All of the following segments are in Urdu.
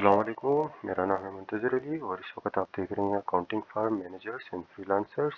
السلام علیکم، میرا نام ہے منتظر علی اور اس وقت آپ دیکھ رہے ہیں اکاؤنٹنگ فار مینیجرز اینڈ فری لانسرز۔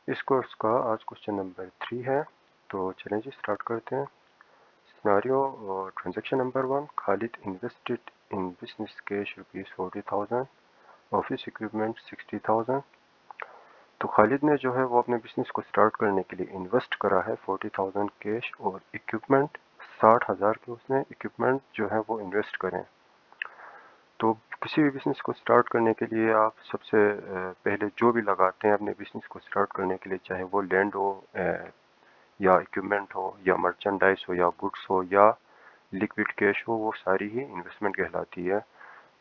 اس کورس کا آج کوشچن نمبر 3 ہے، تو چلیں جی سٹارٹ کرتے ہیں۔ سناریو اور transaction number 1، Khalid invested in business cash ₹40,000، office equipment 60,000۔ تو خالد نے جو ہے وہ اپنے بزنس کو سٹارٹ کرنے کے لیے انویسٹ کرا ہے 40,000 کیش اور اکوپمنٹ 60,000 کے اس نے اکوپمنٹ جو ہے وہ انویسٹ کریں۔ تو کسی بھی بزنس کو سٹارٹ کرنے کے لیے آپ سب سے پہلے جو بھی لگاتے ہیں اپنے بزنس کو سٹارٹ کرنے کے لیے، چاہے وہ لینڈ ہو یا اکوپمنٹ ہو یا مرچنڈائز ہو یا گڈس ہو یا لیکوڈ کیش ہو، وہ ساری ہی انویسٹمنٹ کہلاتی ہے۔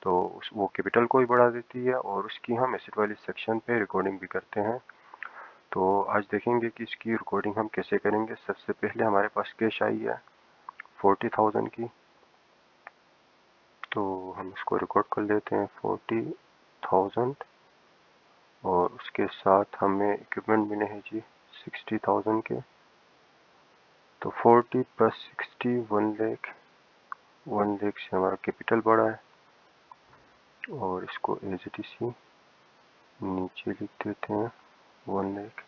تو وہ کیپٹل کو ہی بڑھا دیتی ہے اور اس کی ہم ایسٹ والی سیکشن پہ ریکارڈنگ بھی کرتے ہیں۔ تو آج دیکھیں گے کہ اس کی ریکارڈنگ ہم کیسے کریں گے۔ سب سے پہلے ہمارے پاس کیش آئی ہے 40,000 کی، تو ہم اس کو ریکارڈ کر لیتے ہیں 40,000 اور اس کے ساتھ ہمیں اکوپمنٹ ملے ہیں جی 60,000 کے۔ تو 40 پلس 60 1 لاکھ، 1 لاکھ سے ہمارا کیپٹل بڑھا ہے اور اس کو ایز اٹ از نیچے لکھ دیتے ہیں 1 لاکھ۔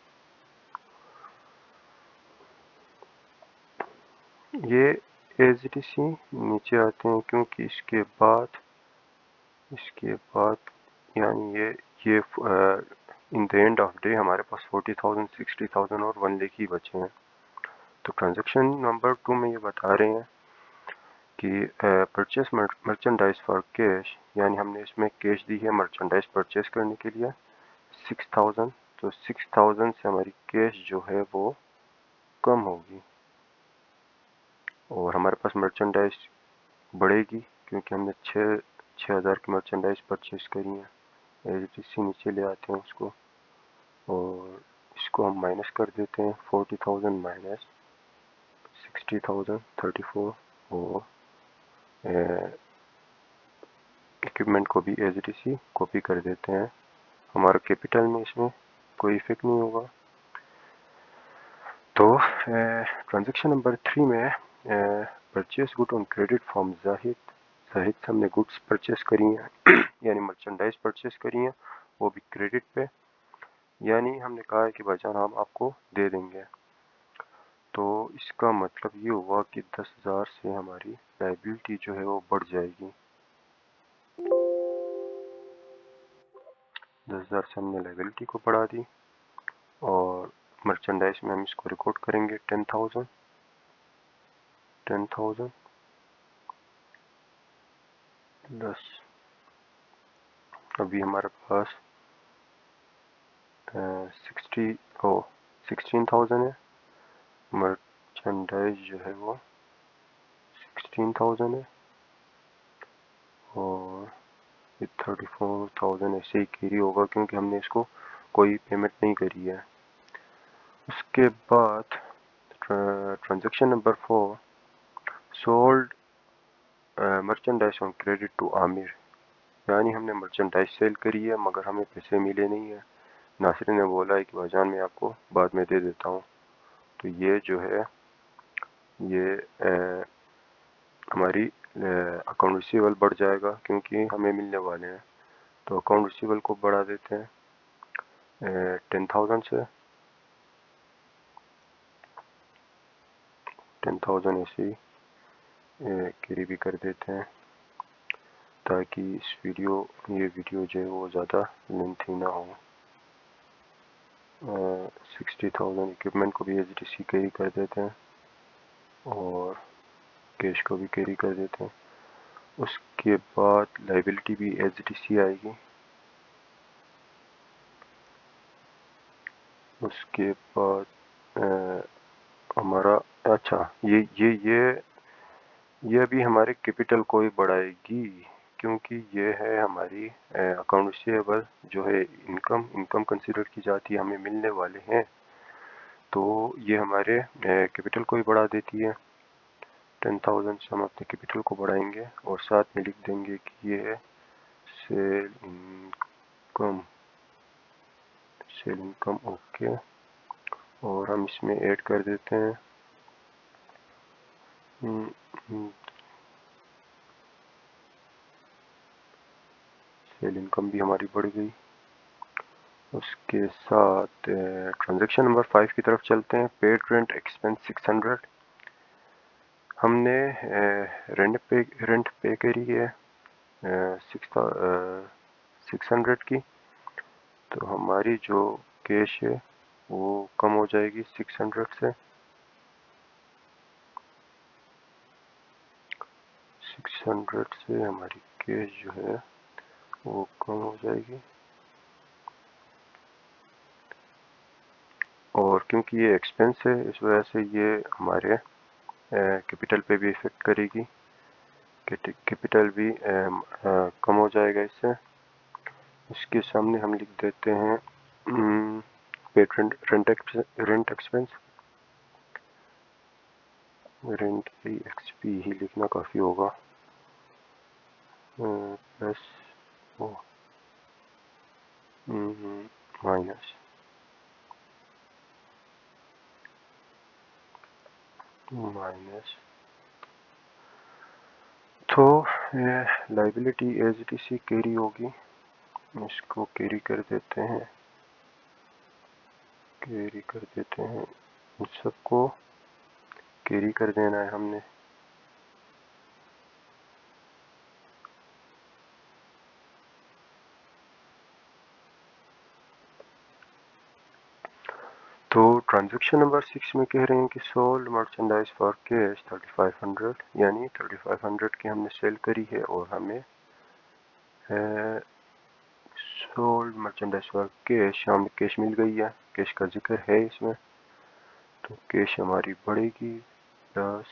یہ ایز اٹ از نیچے آتے ہیں کیونکہ اس کے بعد یعنی یہ ان دا اینڈ آف ڈے ہمارے پاس 40,000 60,000 اور 1 لاکھ ہی بچے ہیں۔ تو ٹرانزیکشن نمبر 2 میں یہ بتا رہے ہیں کہ پرچیز مرچنڈائز فار کیش، یعنی ہم نے اس میں کیش دی ہے مرچنڈائز پرچیز کرنے کے لیے 6,000۔ تو 6,000 سے ہماری کیش جو ہے وہ کم ہوگی اور ہمارے پاس مرچنڈائز بڑھے گی کیونکہ ہم نے 6,000 کی مرچنڈائز پرچیز کری ہیں۔ اسی نیچے لے آتے ہیں اس کو اور اس کو ہم مائنس کر دیتے ہیں 40,000 مائنس 60,000 34 اور اکوپمنٹ کو بھی ایز اٹ از کاپی کر دیتے ہیں۔ ہمارا کیپٹل میں اس میں کوئی افیکٹ نہیں ہوگا۔ تو ٹرانزیکشن نمبر 3 میں purchase good on credit from Zahid سے ہم نے گڈس پرچیز کری ہیں یعنی مرچنڈائز پرچیز کری ہیں، وہ بھی کریڈٹ پہ، یعنی ہم نے کہا ہے کہ بھائی جان ہم آپ کو دے دیں گے۔ تو اس کا مطلب یہ ہوا کہ 10,000 سے ہماری لائبلٹی جو ہے وہ بڑھ جائے گی۔ 10,000 سے ہم نے لائبلٹی کو بڑھا دی اور مرچنڈائز میں ہم اس کو ریکارڈ کریں گے 10,000 10 ابھی ہمارے پاس 16,000 ہے، مرچنڈائز جو ہے وہ 16,000 ہے اور 34,000 ایسے ہی کیری ہوگا کیونکہ ہم نے اس کو کوئی پیمنٹ نہیں کری ہے۔ اس کے بعد transaction number 4، sold merchandise on credit to Aamir, یعنی ہم نے مرچنڈائز سیل کری ہے مگر ہمیں پیسے ملے نہیں ہیں۔ ناصر نے بولا ہے کہ بھائی جان میں آپ کو بعد میں دے دیتا ہوں۔ تو یہ جو ہے یہ ہماری اکاؤنٹ ریسیول بڑھ جائے گا کیونکہ ہمیں ملنے والے ہیں۔ تو اکاؤنٹ ریسیول کو بڑھا دیتے ہیں 10,000 سے 10,000 ایسے ہی کیری بھی کر دیتے ہیں تاکہ یہ ویڈیو جو ہے وہ زیادہ لینتھی نہ ہو۔ 60,000 اکوپمنٹ کو بھی ایز اٹ از کیری کر دیتے ہیں اور کیش کو بھی کیری کر دیتے ہیں۔ اس کے بعد لائبلٹی بھی ایز اٹ از آئے گی۔ اس کے بعد ہمارا یہ بھی ہمارے کیپٹل کو ہی بڑھائے گی کیونکہ یہ ہے ہماری اکاؤنٹ ریسیویبل جو ہے انکم کنسیڈر کی جاتی ہے، ہمیں ملنے والے ہیں، تو یہ ہمارے کیپٹل کو ہی بڑھا دیتی ہے۔ 10,000 سے ہم اپنے کیپٹل کو بڑھائیں گے اور ساتھ میں لکھ دیں گے کہ یہ ہے سیل انکم اوکے، اور ہم اس میں ایڈ کر دیتے ہیں سیل انکم بھی ہماری بڑھ گئی. اس کے ساتھ ٹرانزیکشن نمبر 5 کی طرف چلتے ہیں. Paid rent expense 600. ہم نے رینٹ پے کری ہے 600 کی، تو ہماری جو کیش ہے وہ کم ہو جائے گی 600 سے. 600 سے ہماری کیش جو ہے وہ کم ہو جائے گی، اور کیونکہ یہ ایکسپینس ہے اس وجہ سے یہ ہمارے کیپٹل پہ بھی افیکٹ کرے گی. کیپٹل بھی کم ہو جائے گا اس سے. اس کے سامنے ہم لکھ دیتے ہیں rent expense. Rent exp ہی لکھنا کافی ہوگا، پلس مائنس. تو liability as T C carry ہوگی، اس کو کیری کر دیتے ہیں. ان سب کو کیری کر دینا ہے ہم نے. تو ٹرانزیکشن نمبر 6 میں کہہ رہے ہیں کہ سولڈ مرچنڈائز فار کیش 3500، یعنی 3500 کی ہم نے سیل کری ہے، اور ہمیں سولڈ مرچنڈائز فار کیش ہمیں کیش مل گئی ہے. کیش کا ذکر ہے اس میں، تو کیش ہماری بڑھے گی 34.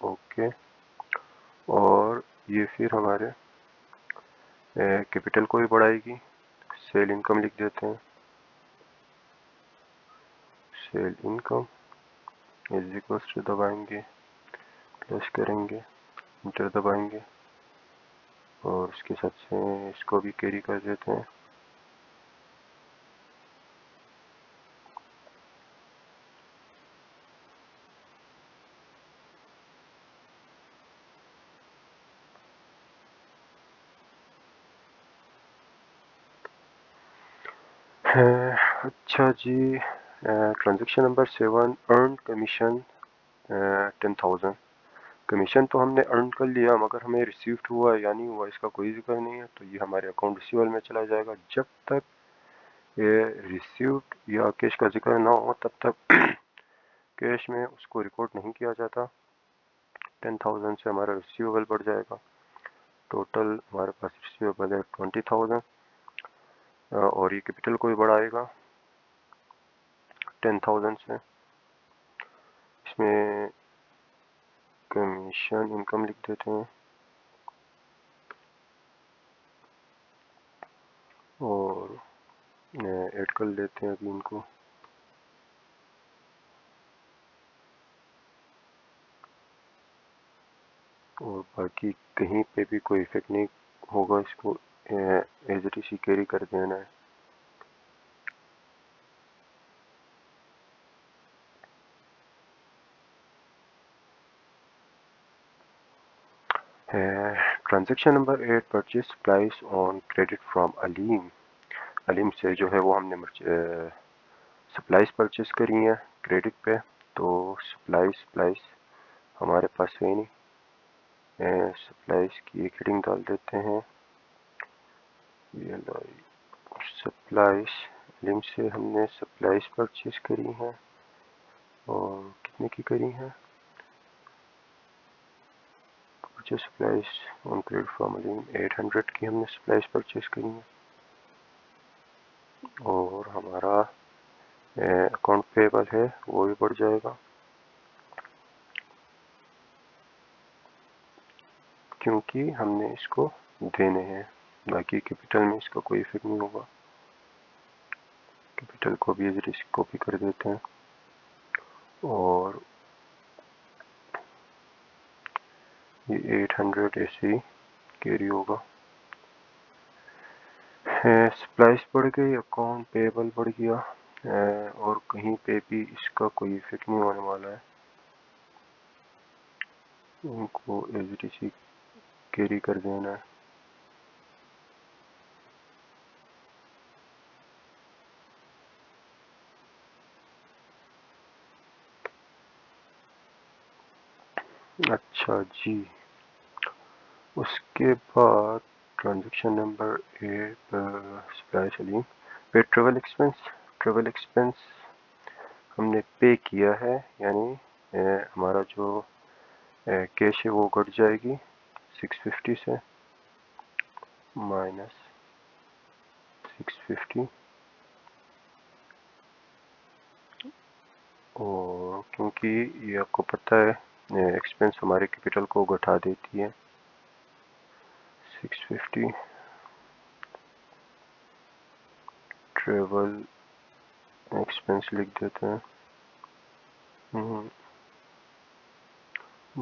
اوکے. اور یہ پھر ہمارے کیپٹل کو بھی بڑھائے گی. سیل انکم لکھ دیتے ہیں. سیل انکم از اکوس ٹو دبائیں گے، پلس کریں گے، انٹر دبائیں گے، اور اس کے ساتھ سے اس کو بھی کیری کر دیتے ہیں. اچھا جی، transaction number 7 earned commission 10,000. Commission تو ہم نے ارن کر لیا، مگر ہمیں ریسیوڈ ہوا یا نہیں ہوا اس کا کوئی ذکر نہیں ہے، تو یہ ہمارے اکاؤنٹ ریسیول میں چلا جائے گا. جب تک یہ ریسیوڈ یا کیش کا ذکر نہ ہو تب تک کیش میں اس کو ریکارڈ نہیں کیا جاتا. 10,000 سے ہمارا ریسیویبل بڑھ جائے گا. ٹوٹل ہمارے پاس ریسیویبل ہے 20,000، اور یہ کیپٹل کو بھی بڑھائے گا 10,000 سے. اس میں کمیشن انکم لکھ دیتے ہیں، اور ایڈ کر لیتے ہیں ابھی ان کو. اور باقی کہیں پہ بھی کوئی افیکٹ نہیں ہوگا، اس کو ایز اٹ از کیری کر دینا ہے. Transaction number 8 purchase supplies on credit from Aleem. Aleem سے جو ہے وہ ہم نے سپلائز پرچیز کری ہیں کریڈٹ پہ، تو سپلائز ہمارے پاس ہے نہیں. سپلائز کی ایک ہیڈنگ ڈال دیتے ہیں، سپلائز. علیم سے ہم نے سپلائز پرچیز کری ہیں، اور کتنے کی کری ہیں؟ Purchase supplies on credit from Aleem 800 کی ہم نے سپلائز پرچیز کری ہیں. اور ہمارا اکاؤنٹ پیبل ہے وہ بھی بڑھ جائے گا، کیونکہ ہم نے اس کو دینے ہیں. باقی کیپٹل میں اس کا کوئی افیکٹ نہیں ہوگا. کیپٹل کو بھی ایز کاپی کر دیتے ہیں، اور یہ 800 ایسے ہی کیری ہوگا. سپلائز بڑھ گئی، اکاؤنٹ پیبل بڑھ گیا، اور کہیں پہ بھی اس کا کوئی افیکٹ نہیں ہونے والا ہے. ان کو ایز اٹ از کیری کر دینا ہے. اچھا جی، اس کے بعد ٹرانزیکشن نمبر 8 سپلائی سلیم پے ٹریول ایکسپنس ہم نے پے کیا ہے، یعنی ہمارا جو کیش ہے وہ کٹ جائے گی 650 سے مائنس 650، اور کیونکہ یہ آپ کو پتہ ہے ایکسپنس ہمارے کیپٹل کو گھٹا دیتی ہے 650 ٹریول ایکسپنس لکھ دیتے ہیں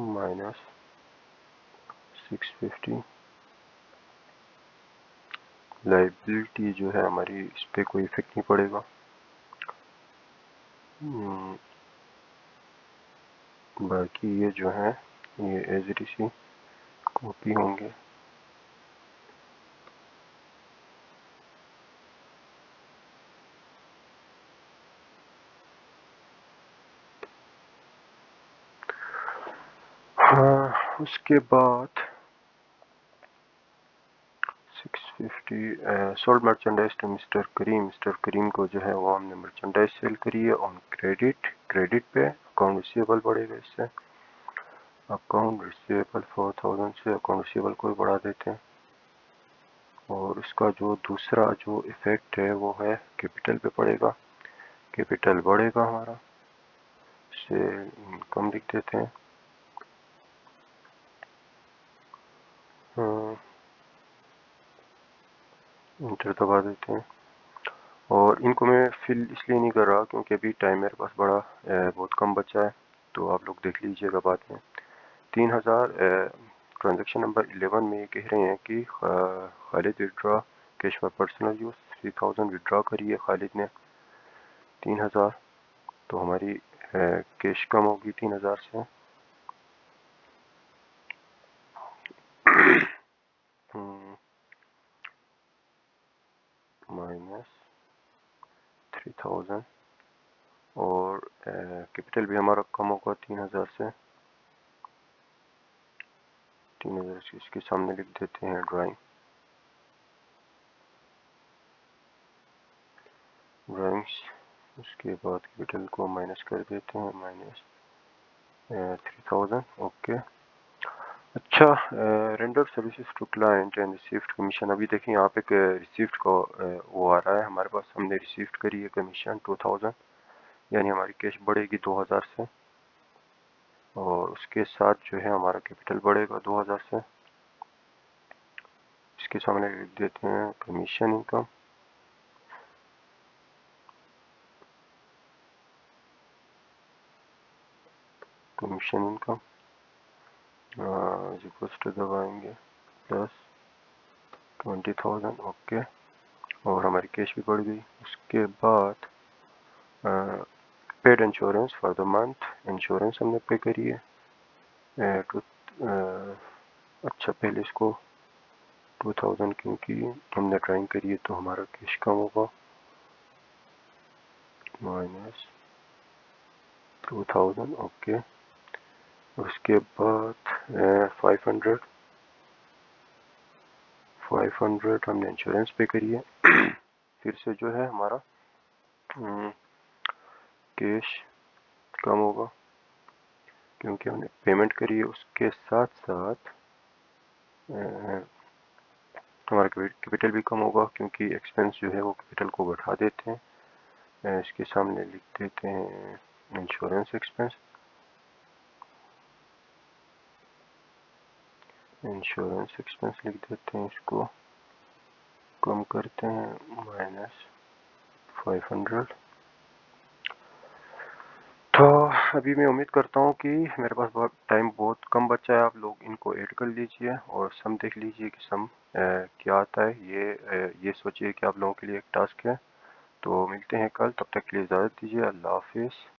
مائنس 650 لائبلٹی جو ہے ہماری اس پہ کوئی افیکٹ نہیں پڑے گا، باقی یہ جو ہے یہ ایز اٹ از کاپی ہوں گے۔ ہاں اس کے بعد 650 سولڈ مرچنڈائز ٹو مسٹر کریم کو جو ہے وہ ہم نے مرچنڈائز سیل کری ہے آن کریڈٹ پہ اکاؤنٹ ریسیویبل بڑھے گا، اس سے اکاؤنٹ ریسیویبل 4000 سے اکاؤنٹ ریسیویبل کو بڑھا دیتے ہیں، اور اس کا جو دوسرا جو ایفیکٹ ہے وہ ہے کیپٹل پہ پڑے گا، کیپٹل بڑھے گا ہمارا، سے کم لکھ دیتے ہیں، انٹر دبا دیتے ہیں، اور ان کو میں فل اس لیے نہیں کر رہا کیونکہ ابھی ٹائم میرے پاس بہت کم بچا ہے، تو آپ لوگ دیکھ لیجئے گا بعد میں۔ 3000 ٹرانزیکشن نمبر 11 میں یہ کہہ رہے ہیں کہ Khalid withdraw cash for personal use 3000 withdraw کری ہے خالد نے 3000، تو ہماری کیش کم ہوگی 3000 سے، مائنس 3000، اور کیپٹل بھی ہمارا کم ہوگا 3000 سے، 3000 سے اس کے سامنے لکھ دیتے ہیں ڈرائنگس، اس کے بعد کیپٹل کو مائنس کر دیتے ہیں مائنس 3000، اوکے۔ اچھا، render services to client and received commission, ابھی دیکھیں یہاں پہ ریسیوڈ کا وہ آ رہا ہے ہمارے پاس، ہم نے ریسیوڈ کری ہے کمیشن 2000، یعنی ہماری کیش بڑھے گی 2000 سے، اور اس کے ساتھ جو ہے ہمارا کیپٹل بڑھے گا 2000 سے، اس کے سامنے لکھ دیتے ہیں کمیشن انکم، کمیشن انکم دبائیں گے پلس 20,000، اوکے، اور ہماری کیش بھی بڑھ گئی۔ اس کے بعد paid insurance for the month, insurance ہم نے پے کری ہے، اچھا پہلے اس کو 2000 کیونکہ ہم نے ڈرائنگ کری ہے تو ہمارا کیش کم ہوگا، مائنس 2000، اوکے۔ اس کے بعد 500 ہم نے انشورنس پے کری ہے، پھر سے جو ہے ہمارا کیش کم ہوگا کیونکہ ہم نے پیمنٹ کری ہے، اس کے ساتھ ساتھ ہمارا کیپٹل بھی کم ہوگا کیونکہ ایکسپنس جو ہے وہ کیپٹل کو بڑھا دیتے ہیں، اس کے سامنے لکھ دیتے ہیں انشورنس ایکسپنس، انشورنس ایکسپنس لکھ دیتے ہیں، اس کو کم کرتے ہیں مائنس 500۔ تو ابھی میں امید کرتا ہوں کہ میرے پاس ٹائم بہت کم بچا ہے، آپ لوگ ان کو ایڈ کر لیجئے اور سم دیکھ لیجئے کہ سم کیا آتا ہے، یہ سوچئے کہ آپ لوگوں کے لیے ایک ٹاسک ہے۔ تو ملتے ہیں کل، تب تک کے لیے اجازت دیجئے، اللہ حافظ۔